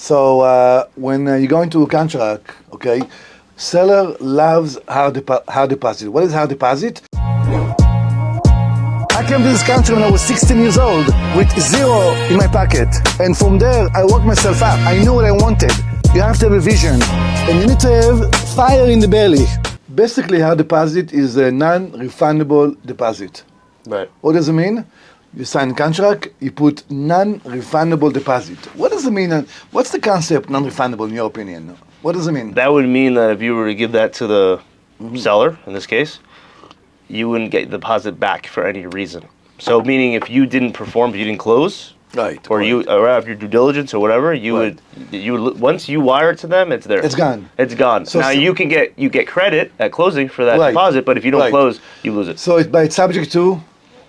So when you go into a contract, okay, seller loves hard deposit. What is hard deposit? I came to this country when I was 16 years old with zero in my pocket. And from there, I worked myself up. I knew what I wanted. You have to have a vision. And you need to have fire in the belly. Basically, hard deposit is a non-refundable deposit. Right. What does it mean? You sign a contract, you put non-refundable deposit. What does it mean? What's the concept non-refundable in your opinion? What does it mean? That would mean that if you were to give that to the seller, in this case, you wouldn't get the deposit back for any reason. So meaning if you didn't perform, if you didn't close, right, or right. or after your due diligence or whatever, you Right. would once you wire it to them, it's there. It's gone. It's gone. So- now you get credit at closing for that Right. deposit, but if you don't Right. close, you lose it. So it's subject to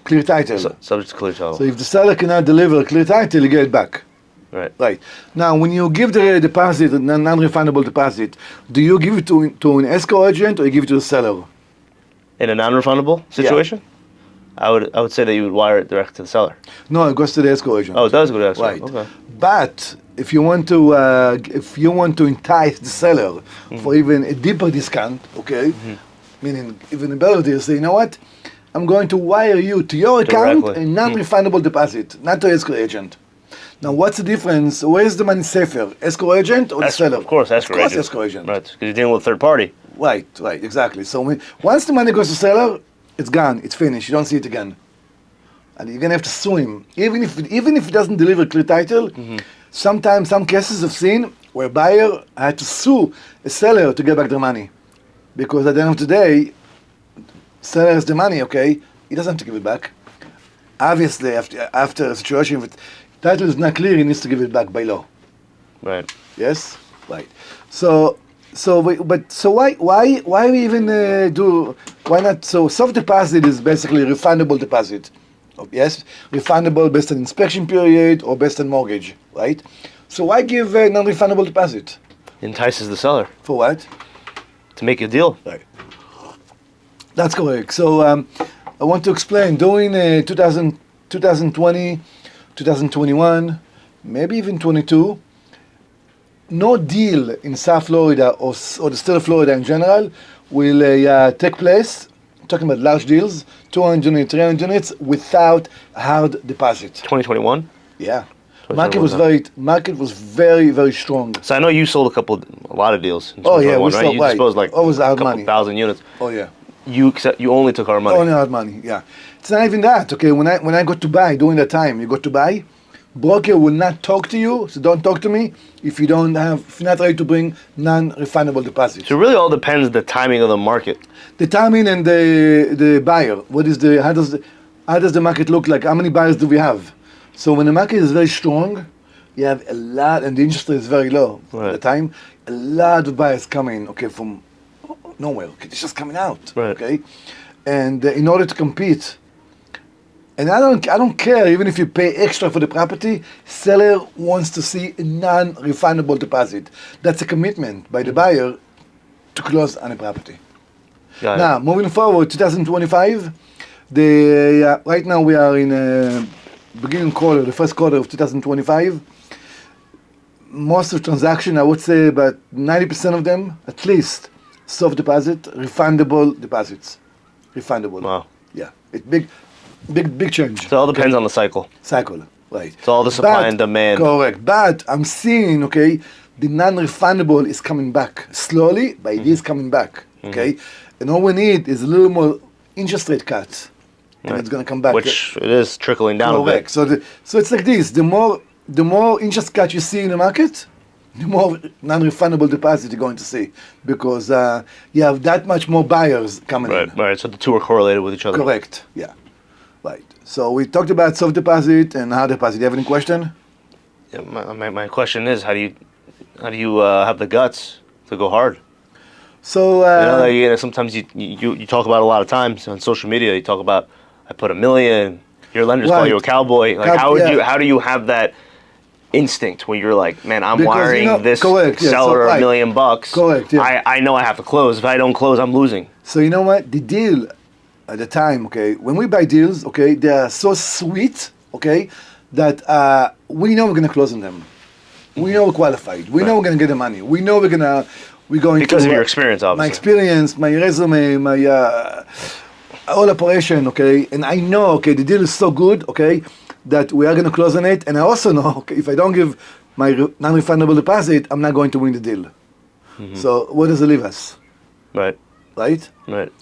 clear title. Subject to clear title. So if the seller cannot deliver clear title, you get it back. Right. Right. Now, when you give the deposit, a non-refundable deposit, do you give it to an escrow agent or you give it to the seller? In a non-refundable situation, I would say that you would wire it direct to the seller. No, it goes to the escrow agent. Oh, it does go to escrow. Right. Okay. But if you want to entice the seller for even a deeper discount, okay, meaning even a better deal, say, you know what, I'm going to wire you to your account Directly. a non-refundable deposit, not to escrow agent. Now, what's the difference? Where is the money safer, escrow agent or the seller? Of course, escrow agent. Escrow agent. Right, because you're dealing with a third party. Right, exactly. So once the money goes to seller, it's gone, it's finished. You don't see it again, and you're gonna have to sue him, even if he doesn't deliver clear title. Sometimes, some cases I've seen where buyer had to sue a seller to get back their money, because at the end of the day, seller has the money. Okay, he doesn't have to give it back. Obviously, after a situation, if title is not clear, he needs to give it back by law. Right. Yes, right. So why we even why not? So soft deposit is basically refundable deposit. Yes, refundable based on inspection period or based on mortgage, right? So why give a non-refundable deposit? Entices the seller For what? to make a deal. Right. That's correct. So I want to explain. During 2020, 2021, maybe even 22. No deal in South Florida or the state of Florida in general will take place, talking about large deals, 200 units, 300 units, without hard deposit. 2021. Yeah. 2021. Market was very, very strong. So I know you sold a lot of deals. In Oh, yeah, 2021, we right? sold, You right. disposed like Always a hard couple money. thousand units. Oh, yeah. You only took our money. Only hard money, yeah. It's not even that, okay? When I got to buy, during that time, you got to buy, broker will not talk to you, so don't talk to me if you're not ready to bring non-refundable deposits. So it really all depends the timing of the market. The timing and the buyer. How does the market look like? How many buyers do we have? So when the market is very strong, you have a lot, and the interest rate is very low Right. at the time. A lot of buyers coming, okay, from nowhere. Okay, it's just coming out, Right. okay. And in order to compete, and I don't care even if you pay extra for the property. Seller wants to see a non-refundable deposit. That's a commitment by the buyer to close on a property. Got it. Now, moving forward, 2025, right now we are in beginning quarter, the first quarter of 2025. Most of the transaction, I would say about 90% of them, at least, soft deposit, refundable deposits. Refundable. Wow. Yeah, it's big change. So it all depends on the cycle. Cycle, right. It's all the supply and demand. Correct. But I'm seeing, okay, the non-refundable is coming back slowly, but it is coming back, okay? And all we need is a little more interest rate cut, and Right. it's going to come back. Which it is trickling down a Correct. bit. So it's like this: the more interest cut you see in the market, the more non-refundable deposit you're going to see, because you have that much more buyers coming in. Right. So the two are correlated with each other. Correct. Yeah. Right. So we talked about soft deposit and hard deposit. Do you have any question? Yeah, my question is, how do you have the guts to go hard? So Sometimes you talk about a lot of times on social media. You talk about, I put $1 million. Your lenders call Right. you a cowboy. Like Yeah. how do you have that instinct where you're like, man, I'm Because, wiring this correct, yeah, seller so, $1 million bucks. Correct, yeah. I know I have to close. If I don't close, I'm losing. So you know what? The deal at the time, okay, when we buy deals, okay, they are so sweet, okay, that we know we're going to close on them. We know we're qualified. We know we're gonna get the money. We know we're going Because to, of your experience, obviously. my experience, my resume, my whole operation. Okay, and I know. Okay, the deal is so good. Okay, that we are gonna close on it. And I also know. Okay, if I don't give my non-refundable deposit, I'm not going to win the deal. So where does it leave us? Right. Right? Right.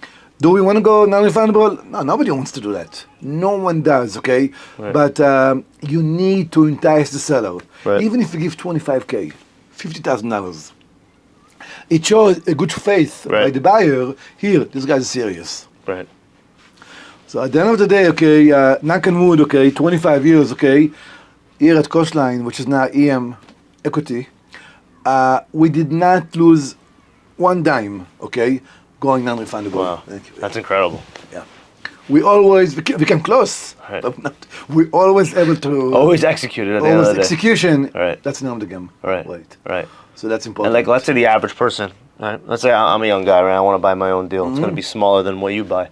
Do we want to go non-refundable? No, nobody wants to do that. No one does, okay? Right. But you need to entice the seller. Right. Even if you give $25K, $50,000, it shows a good faith by Right. the buyer. Here, this guy's serious. Right. So at the end of the day, okay, knock on wood, okay, 25 years, okay, here at Coastline, which is now EM Equity, we did not lose one dime, okay, going non-refundable. Wow. Thank you. That's incredible. Yeah. We always became close. Right. But we always able to Always executed at the end always of the day. execution. Right. That's the name of the game. Right. Right. So that's important. And like, let's say the average person, right? Let's say I'm a young guy, right? I want to buy my own deal. It's going to be smaller than what you buy,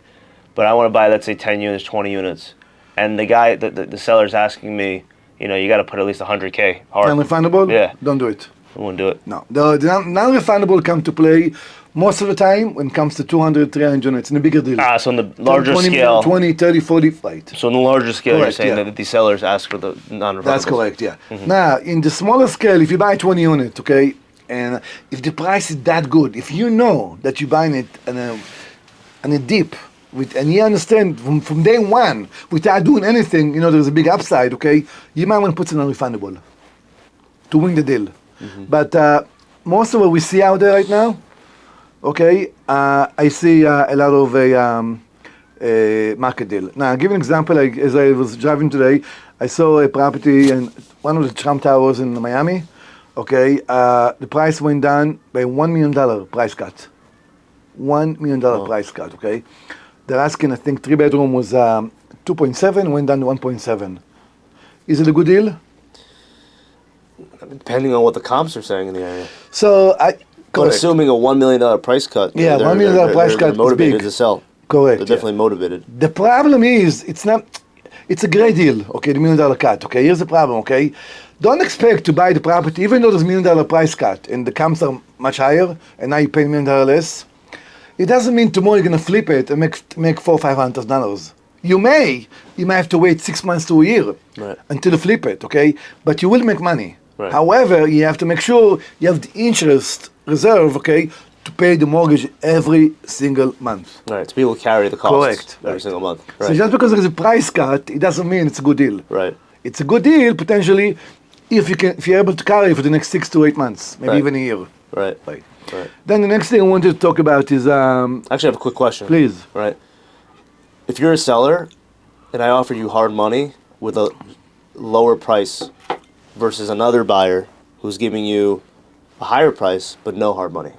but I want to buy, let's say, 10 units, 20 units, and the guy, the seller's asking me, you know, you got to put at least 100K hard. non-refundable. Yeah. Don't do it. I wouldn't do it. No. The non-refundable come to play most of the time when it comes to 200, 300 units in a bigger deal. So on the larger 20, scale, 20, 30, 40, right. so on the larger scale, you're Correct, saying yeah. that the sellers ask for the non-refundable. That's correct, yeah. Now, in the smaller scale, if you buy 20 units, okay, and if the price is that good, if you know that you're buying it on a dip, and you understand from day one, without doing anything, you know, there's a big upside, okay, you might want to put it on refundable to win the deal. But most of what we see out there right now, okay, I see a lot of a market deal. Now, I'll give you an example. Like, as I was driving today, I saw a property in one of the Trump Towers in Miami. Okay, the price went down by $1 million price cut. $1 million price cut, okay? They're asking, I think, 3-bedroom was 2.7, went down to 1.7. Is it a good deal? Depending on what the comps are saying in the area. So, But correct. assuming a $1 million price cut, Yeah, they're- $1 million they're- price they're cut is motivated big. to sell. Correct, They're yeah. definitely motivated. The problem is, it's a great deal, okay, the $1 million cut, okay? Here's the problem, okay? Don't expect to buy the property, even though there's $1 million price cut and the comps are much higher, and now you pay $1 million less. It doesn't mean tomorrow you're gonna flip it and make $400,000 or $500,000. You might have to wait 6 months to a year Right. until you flip it, okay? But you will make money. Right. However, you have to make sure you have the interest reserve, okay, to pay the mortgage every single month. Right, to be able to carry the costs Correct. every single month. So Right. just because there is a price cut, it doesn't mean it's a good deal. Right. It's a good deal potentially if you're able to carry for the next 6 to 8 months, maybe Right. even a year. Right. Right. Right. Then the next thing I wanted to talk about is Actually, I have a quick question. please. Right. If you're a seller and I offer you hard money with a lower price versus another buyer who's giving you a higher price but no hard money,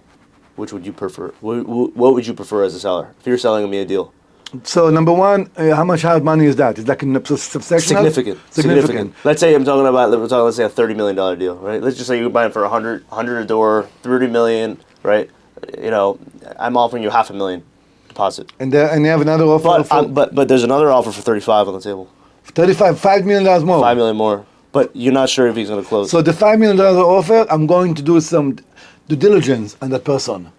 which would you prefer? What would you prefer as a seller if you're selling me a deal? So number one, how much hard money is that? Is that substantial? Significant. Let's say let's say a $30 million deal, right? Let's just say you're buying for 100 a door, $30 million, right? You know, I'm offering you $500,000 deposit. And you have another offer for But there's another offer for 35 on the table. $5 million more. $5 million more. But you're not sure if he's going to close. So the $5 million offer, I'm going to do some due diligence on that person.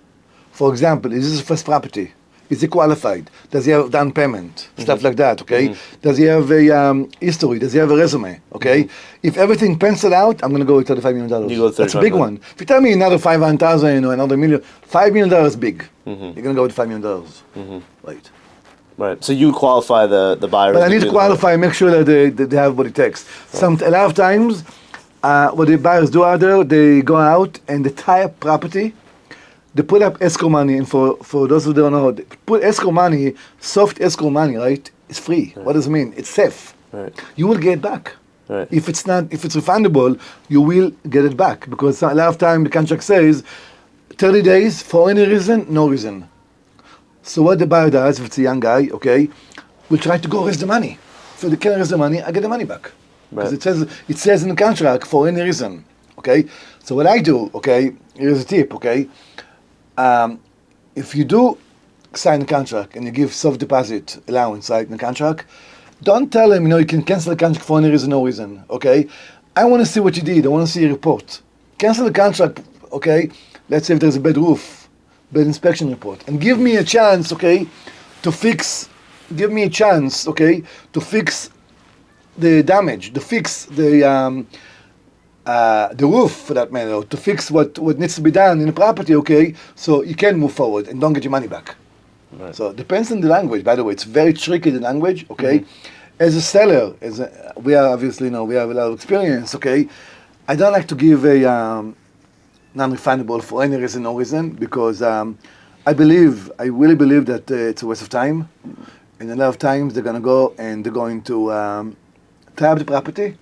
For example, is this his first property? Is he qualified? Does he have down payment? Stuff like that, okay? Does he have a history? Does he have a resume, okay? If everything penciled out, I'm going to go with $35 million. You go with That's a $35 big million. one. If you tell me another 500,000 or another million, $5 million is big. You're going to go with $5 million. Right. Right. So you qualify the buyer. But I need to qualify, make sure that they have what it takes. A lot of times, what the buyers do out there, they go out and they tie up property. They put up escrow money, and for those who don't know, they put escrow money, soft escrow money, right? It's free. What does it mean? It's safe. Right. You will get it back. Right. If it's refundable, you will get it back because a lot of time the contract says 30 days for any reason, no reason. So what the buyer does, if it's a young guy, okay, will try to go raise the money. So they can raise the money, I get the money back. Because Right. it says in the contract for any reason, okay? So what I do, okay, here's a tip, okay? If you do sign a contract and you give soft deposit allowance right in the contract, don't tell him, you can cancel the contract for any reason, no reason, okay? I want to see what you did. I want to see a report. Cancel the contract, okay? Let's say if there's a bad roof, bad inspection report, and give me a chance, okay, to fix. Give me a chance, okay, to fix the damage, to fix the roof, for that matter, to fix what needs to be done in the property, okay, so you can move forward and don't get your money back. Right. So it depends on the language. By the way, it's very tricky, the language, okay. As a seller, we are obviously, we have a lot of experience, okay. I don't like to give a non-refundable for any reason, no reason, because I really believe that it's a waste of time. And a lot of times they're going to go and they're going to tie up the property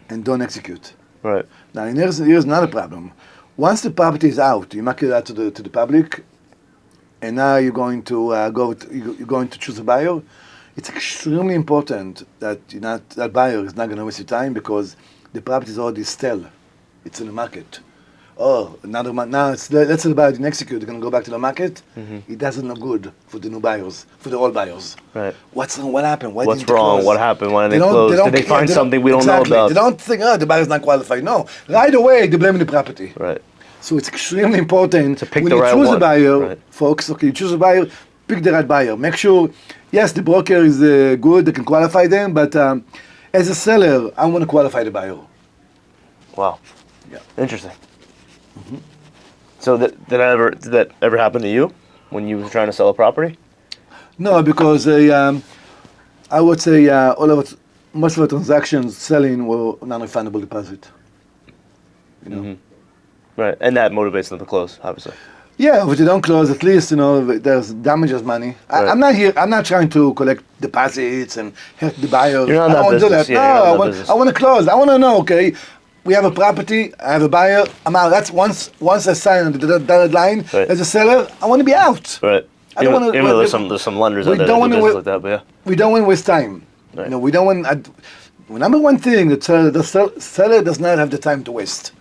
and don't execute. Right. Now, here's another problem. Once the property is out, you market it out to the public, and now you're going to you're going to choose a buyer. It's extremely important that that buyer is not going to waste your time, because the property is already stale. It's in the market. Oh, another month. Now let's say the buyer didn't execute. They're going to go back to the market. It doesn't look good for the new buyers, for the old buyers. Right. What's wrong? What happened? Why What's didn't they wrong? close? What happened? Why didn't they close? Did they find something we don't know about? They don't think, the buyer's not qualified. No. Right away, they blame the property. Right. So it's extremely important To pick when the you right choose one. a buyer, Right. folks, okay, you choose a buyer, pick the right buyer. Make sure, yes, the broker is good, they can qualify them, but as a seller, I want to qualify the buyer. Wow. Yeah. Interesting. So did that ever happen to you when you were trying to sell a property? No, because I would say most of the transactions selling were non-refundable deposit. You know. Right. And that motivates them to close, obviously. Yeah, if you don't close, at least there's damages money. Right. I'm not trying to collect deposits and hurt the buyers. You're not in I that don't want to do that. business. Yeah, you're not in that No, business. I want to close. I want to know. Okay, we have a property. I have a buyer. I'm out. That's once I sign on the dotted line Right. as a seller. I want to be out. Right. I don't wanna- Even though there's some lenders we out there don't that do wanna business wa- like that, but yeah. We don't want to waste time. Right. We don't want. Number one thing, the seller does not have the time to waste.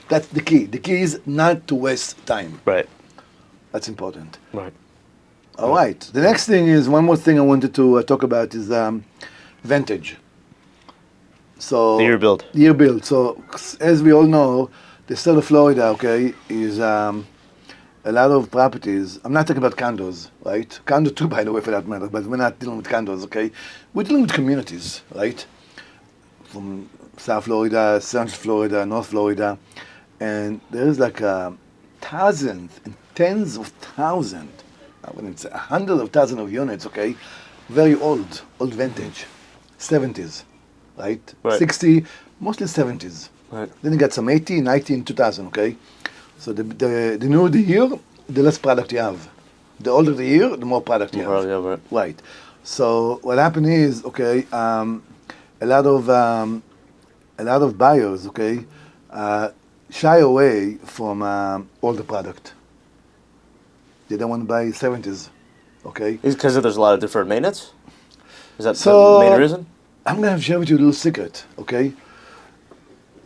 That's the key. The key is not to waste time. Right. That's important. Right. All right. The next thing is, one more thing I wanted to talk about is Vantage. So The year build. Year build. So as we all know, the state of Florida, okay, is a lot of properties. I'm not talking about condos, right? Condo too, by the way, for that matter. But we're not dealing with condos, okay? We're dealing with communities, right? From South Florida, Central Florida, North Florida, and there's like thousands and tens of thousands, I wouldn't say hundreds of thousands of units, okay? Very old vintage, 70s, right? Right. 60, mostly 70s. Right. Then you got some 80, 90, and 2000, okay? So the newer the year, the less product you have. The older the year, the more product you have. Yeah, right. Right. So what happened is, okay, a lot of buyers, okay, shy away from older product. They don't want to buy 70s, okay? Is it because there's a lot of deferred maintenance? Is that So- the main reason? I'm going to share with you a little secret, okay?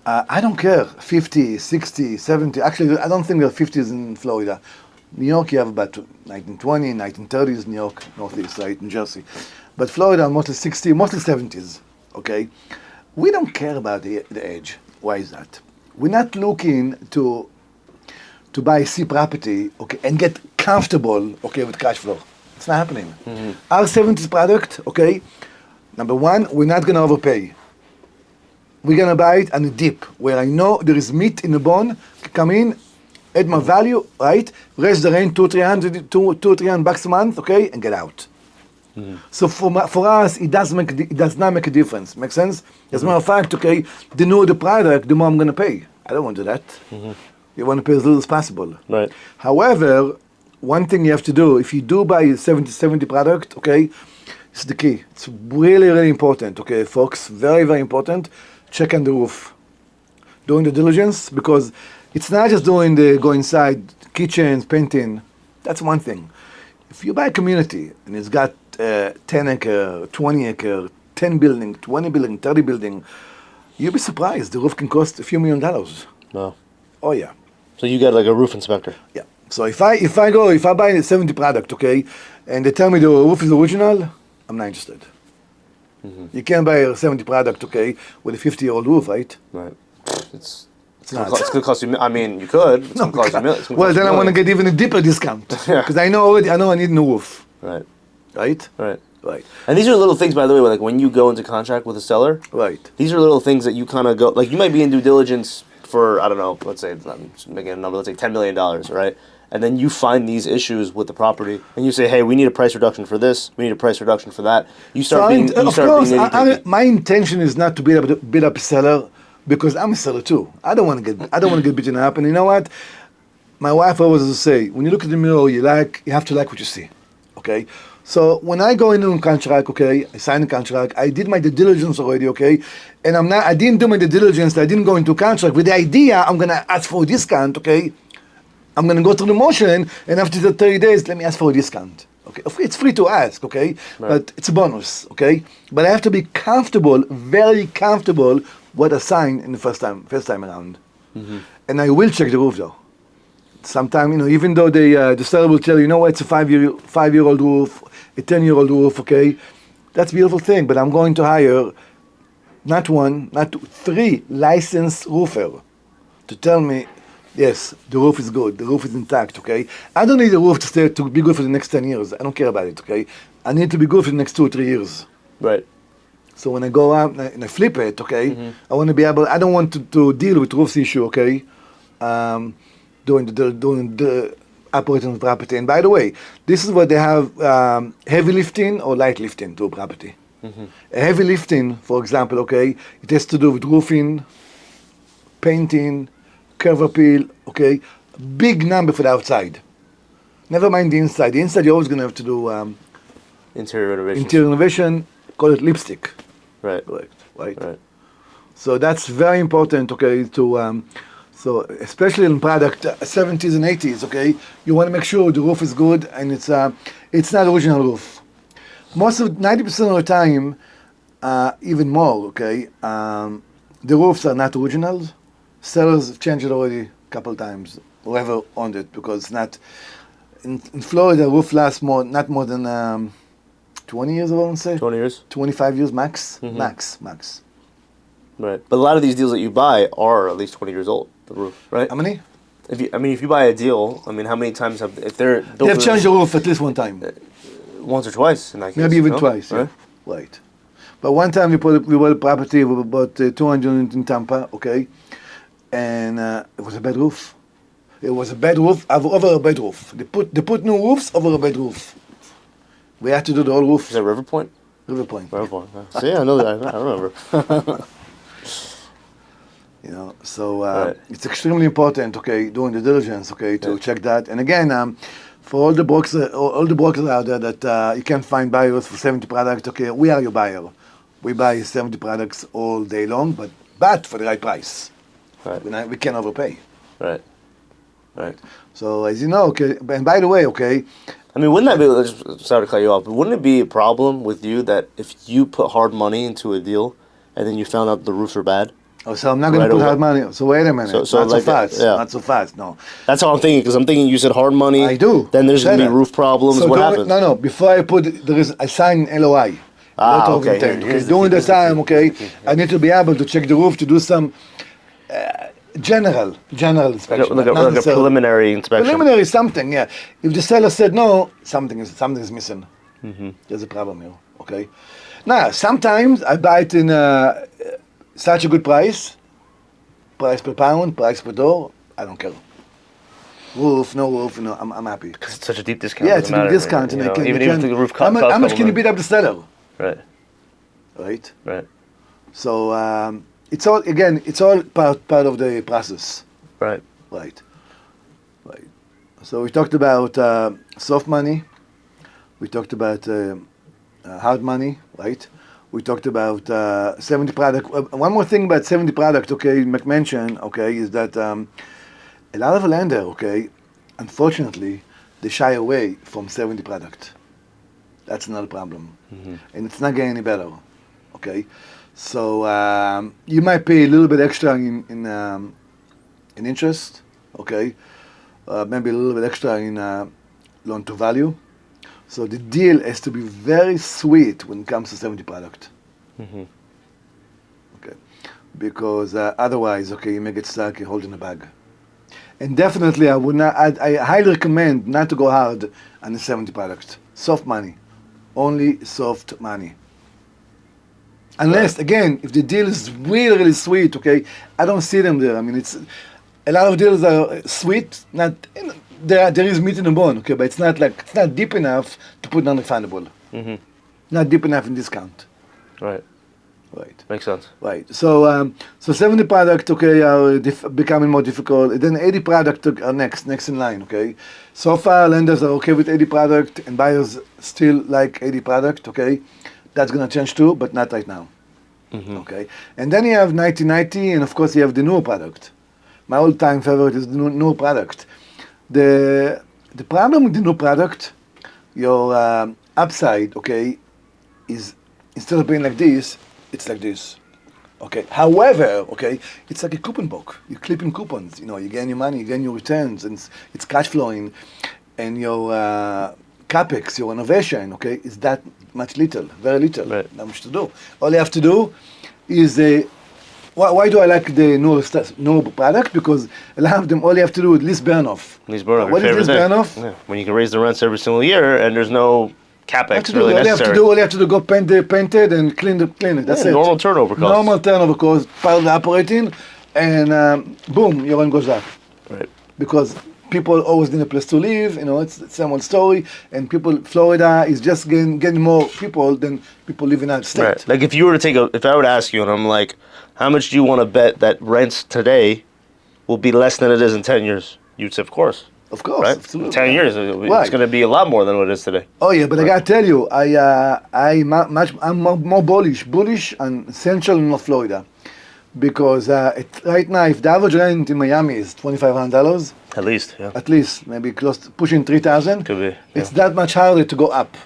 I don't care, 50, 60, 70. Actually, I don't think there are 50s in Florida. New York, you have about 1920, 1930s, New York, Northeast, right, in Jersey. But Florida, mostly 60, mostly 70s, okay? We don't care about the age. Why is that? We're not looking to buy C property, okay, and get comfortable, okay, with cash flow. It's not happening. Our 70s product, okay, number one, we're not gonna overpay. We're gonna buy it on a dip where I know there is meat in the bone, come in, add my value, right? Raise the rent $200-300 a month, okay, and get out. So for us, it does not make a difference. Make sense? As a matter of fact, okay, the newer the product, the more I'm gonna pay. I don't want to do that. You want to pay as little as possible. Right. However, one thing you have to do, if you do buy a 70 product, okay, it's the key. It's really, really important, okay, folks, very, very important. Check on the roof. Doing the diligence, because it's not just doing the go inside, kitchens, painting. That's one thing. If you buy a community and it's got 10 acre, 20 acre, 10 building, 20 building, 30 building, you'll be surprised. The roof can cost a few $1 million. No. Oh yeah. So you got like a roof inspector. Yeah. So if I buy a 70 product, okay, and they tell me the roof is original, I'm not interested. You can't buy a 70 product, okay, with a 50-year-old roof, right? Right. It's not. it's gonna cost you. I mean, you could. It's gonna cost you millions. Well, then I want to get even a deeper discount Yeah. because I know I need a new roof, Right. right? Right. Right, And these are little things, by the way. Like when you go into contract with a seller, right. these are little things that you kind of go. Like you might be in due diligence for I don't know. Let's say I'm just making a number. Let's say $10 million, right? And then you find these issues with the property, and you say, "Hey, we need a price reduction for this. We need a price reduction for that." You start being. You Of start course, being nitty-picky. my intention is not to beat up a seller because I'm a seller too. I don't want to get beaten up. And you know what? My wife always used to say, when you look at the mirror, you have to like what you see. Okay. So when I go into a contract, okay, I sign a contract. I did my due diligence already, okay, and I didn't do my due diligence. I didn't go into a contract with the idea I'm gonna ask for a discount, okay. I'm gonna go through the motion, and after the 30 days, let me ask for a discount. Okay, it's free to ask, okay, but it's a bonus, okay. But I have to be comfortable, very comfortable, what I signed in the first time around, and I will check the roof though. Sometimes, even though the seller will tell you, what, it's a five-year-old roof, a 10-year-old roof, okay, that's a beautiful thing. But I'm going to hire not one, not two, 3 licensed roofer to tell me, yes, the roof is good, the roof is intact, okay. I don't need the roof to be good for the next 10 years. I don't care about it, okay. I need to be good for the next 2 or 3 years. Right. So when I go out and I flip it, okay, I want to be able. I don't want to deal with roofs issue, okay. Doing the operating the property. And by the way, this is what they have heavy lifting or light lifting to a property. A heavy lifting, for example, okay, it has to do with roofing, painting, curb appeal, okay, big number for the outside. Never mind the inside. The inside you're always going to have to do Interior renovation. interior renovation, call it lipstick. Right. Right. So that's very important, okay, to so especially in product 70s and 80s, okay, you want to make sure the roof is good and it's not original roof. Most of 90% of the time, even more, okay, the roofs are not original. Sellers have changed it already a couple of times, whoever owned it, because it's not in Florida. Roof lasts not more than 20 years, I want to say. 20 years. 25 years max. Max. Right. But a lot of these deals that you buy are at least 20 years old. The roof, right? How many? If you buy a deal, how many times if they're built They've changed the roof at least one time. once or twice in that case? Maybe even no? twice. Right? Yeah. Right. But one time we bought a property with about 200 in Tampa, okay, and it was a bad roof. It was a bad roof over a bad roof. They put new roofs over a bad roof. We had to do the whole roof. Is that River Point? River Point. River Point. Yeah. See, I know that. I remember. So Right. it's extremely important, okay, doing the diligence, okay, to check that. And again, for all the brokers out there that you can't find buyers for 70 products, okay, we are your buyer. We buy 70 products all day long, but for the right price. Right. We can't overpay. Right. Right. So as you know, okay, and by the way, okay, I mean, wouldn't that be? Sorry to cut you off, but wouldn't it be a problem with you that if you put hard money into a deal and then you found out the roofs are bad? so I'm not going Right to put away. hard money. So wait a minute, So not so like that, fast, yeah. not so fast, no. That's how I'm thinking, because I'm thinking you said hard money. I do. Then there's going to Say be that. roof problems. So What don't- happens? No, before I sign LOI. Letter of Okay. intent, Here's the During key, the here's the time, key, okay, here's the key, yeah. I need to be able to check the roof, to do some general inspection. Like a not necessarily- preliminary inspection. Preliminary something, yeah. If the seller said no, something is missing. There's a problem here, okay? Now, sometimes I buy it in such a good price per pound, price per door, I don't care. Roof, no roof, I'm happy. Because it's such a deep discount. Yeah, it's doesn't a matter, discount. you And know, even if the roof how costs much can you beat up the seller, Right. right? Right. So it's all part of the process. Right. Right. So we talked about soft money. We talked about hard money, right? We talked about 70 product. One more thing about 70 product, okay, mention, okay, is that a lot of lender, okay, unfortunately, they shy away from 70 product. That's another problem, and it's not getting any better, okay. So you might pay a little bit extra in interest, okay, maybe a little bit extra in loan to value. So the deal has to be very sweet when it comes to 70 product. Okay, because otherwise, okay, you may get stuck holding a bag. And definitely, I would not. I highly recommend not to go hard on the 70 product. Soft money, only soft money. Unless, again, if the deal is really, really sweet, okay, I don't see them there. I mean, it's a lot of deals are sweet. Not there is meat in the bone, okay, but it's not deep enough to put non-refundable. Not deep enough in discount. Right. Right. Makes sense. Right. So 70 product, okay, are becoming more difficult. Then 80 product are next in line, okay. So far, lenders are okay with 80 product, and buyers still like 80 product, okay. That's gonna change too, but not right now. Okay. And then you have 90/90, and of course you have the newer product. My all-time favorite is the newer product. The problem with the new product, your upside, okay, is instead of being like this, it's like this. Okay. However, okay, it's like a coupon book. You're clipping coupons. You know, you gain your money, you gain your returns, and it's cash flowing, and your capex, your innovation, okay, is that much little, very little. Right. Not much to do. All you have to do is why do I like the new product? Because a lot of them, all you have to do is lease burn off. Lease burn off. What is lease burn off? Yeah. When you can raise the rents every single year and there's no capex really all necessary. you have to do, go paint it and clean it. That's it. Normal turnover costs. Normal turnover costs, part of the operating, and boom, your rent goes up. Right. Because people always need a place to live, you know, it's the same old story, and Florida is just getting more people than people living out of state. Right. Like if I were to ask you and I'm like, how much do you want to bet that rents today will be less than it is in 10 years? You'd say, of course. Of course, right? absolutely. 10 years, it's going to be a lot more than what it is today. Oh yeah, but I gotta tell you, I'm more bullish on Central and North Florida, because right now, if the average rent in Miami is $2,500, At least, yeah. at least maybe close to pushing 3,000, Could be. it's that much harder to go up.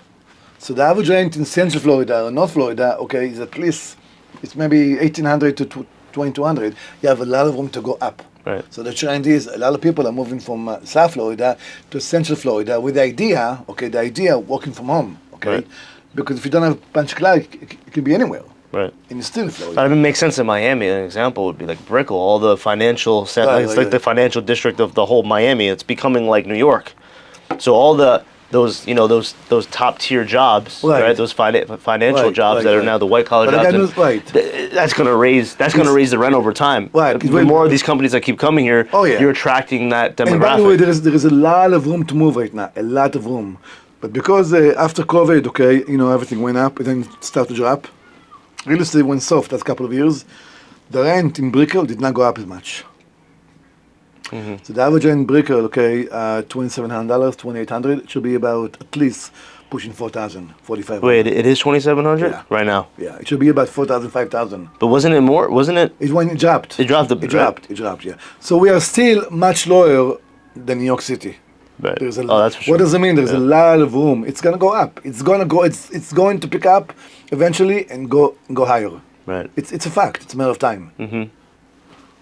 So the average rent in Central Florida or North Florida, okay, is at least it's maybe 1,800 to 2,200. You have a lot of room to go up. Right. So the trend is a lot of people are moving from South Florida to Central Florida with the idea, working from home, okay? Right. Because if you don't have a punch cloud, it can be anywhere. Right. And it's still in Florida. I mean, it makes sense in Miami. An example would be like Brickell, all the financial it's like the financial district of the whole Miami. It's becoming like New York. So all those top tier jobs, right? Those financial jobs that are now the white collar jobs. That's going to raise the rent over time. Right. The more of these companies that keep coming here, you're attracting that demographic. And by the way, there is a lot of room to move right now. A lot of room. But because after COVID, okay, everything went up and then it started to drop. Real estate went soft last couple of years. The rent in Brickell did not go up as much. So the average rent in Brickell, okay, $2,700, $2,800, it should be about at least pushing 4,000, 4,500. Wait, it is 2,700 right now? Yeah, it should be about 4,000, 5,000. But wasn't it more? Wasn't it? It dropped. It dropped a bit. It dropped, yeah. So we are still much lower than New York City. Right. That's for sure. What does it mean? There's a lot of room. It's gonna go up. It's going to pick up eventually and go higher. Right. It's a fact. It's a matter of time.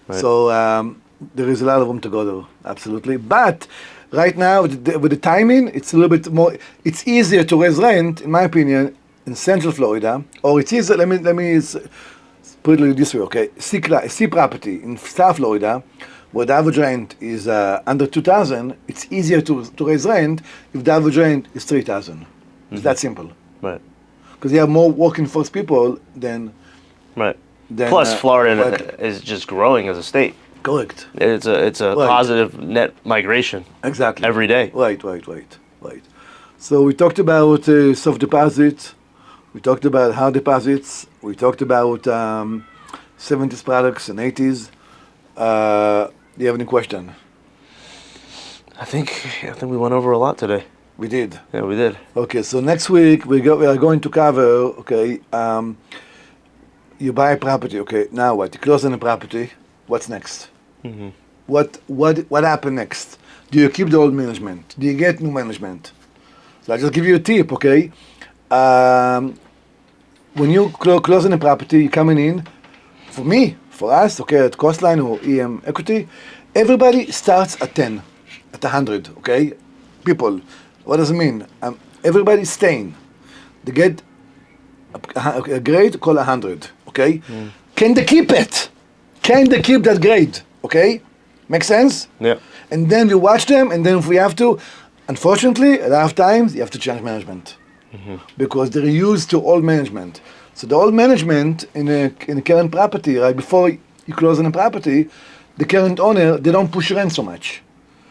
Right. So there is a lot of room to go there, absolutely. But right now, with the timing, it's a little bit more. It's easier to raise rent, in my opinion, in Central Florida, or it's easier. Let me put it this way, okay? C property in South Florida, where the average rent is under 2,000, it's easier to raise rent if the average rent is 3,000. It's that simple. Right. Because you have more working force people than. Right. Plus, Florida is just growing as a state. Correct. It's a positive net migration. Exactly. Every day. Right. So we talked about soft deposits. We talked about hard deposits. We talked about 70s products and 80s. Do you have any question? I think we went over a lot today. We did. Yeah, we did. Okay, so next week we are going to cover. Okay, you buy a property. Okay, now what? You close on the property. What's next? What happened next? Do you keep the old management? Do you get new management? So I'll just give you a tip. Okay, when you close on a property, you're coming in. For us, okay, at Coastline or EM Equity, everybody starts at 10, at 100, okay? People, what does it mean? Everybody's staying. They get a grade, call 100, okay? Can they keep it? Can they keep that grade, okay? Make sense? Yeah. And then we watch them, and then if we have to, unfortunately, a lot of times you have to change management because they're used to old management. So the old management in a current property, right before you close on a property, the current owner, they don't push rent so much.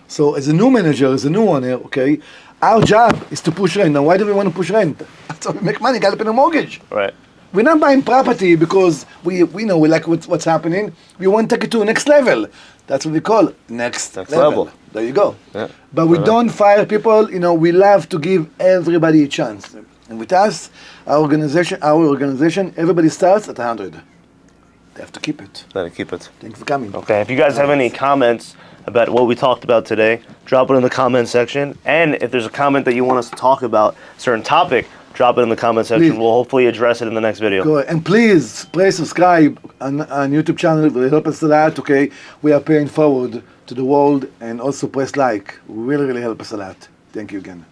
So as a new manager, as a new owner, okay, our job is to push rent. Now, why do we want to push rent? That's how we make money, gotta pay the mortgage. Right. We're not buying property because we know we like what's happening. We want to take it to a next level. That's what we call next level. There you go. Yeah. But we don't fire people. You know, we love to give everybody a chance. And with us, our organization, everybody starts at 100. They have to keep it. Gotta keep it. Thanks for coming. Okay. If you guys have any comments about what we talked about today, drop it in the comment section. And if there's a comment that you want us to talk about, a certain topic, drop it in the comment section. Please. We'll hopefully address it in the next video. Go ahead. And please subscribe on YouTube channel. It will help us a lot. Okay, we are paying forward to the world, and also press like. Really help us a lot. Thank you again.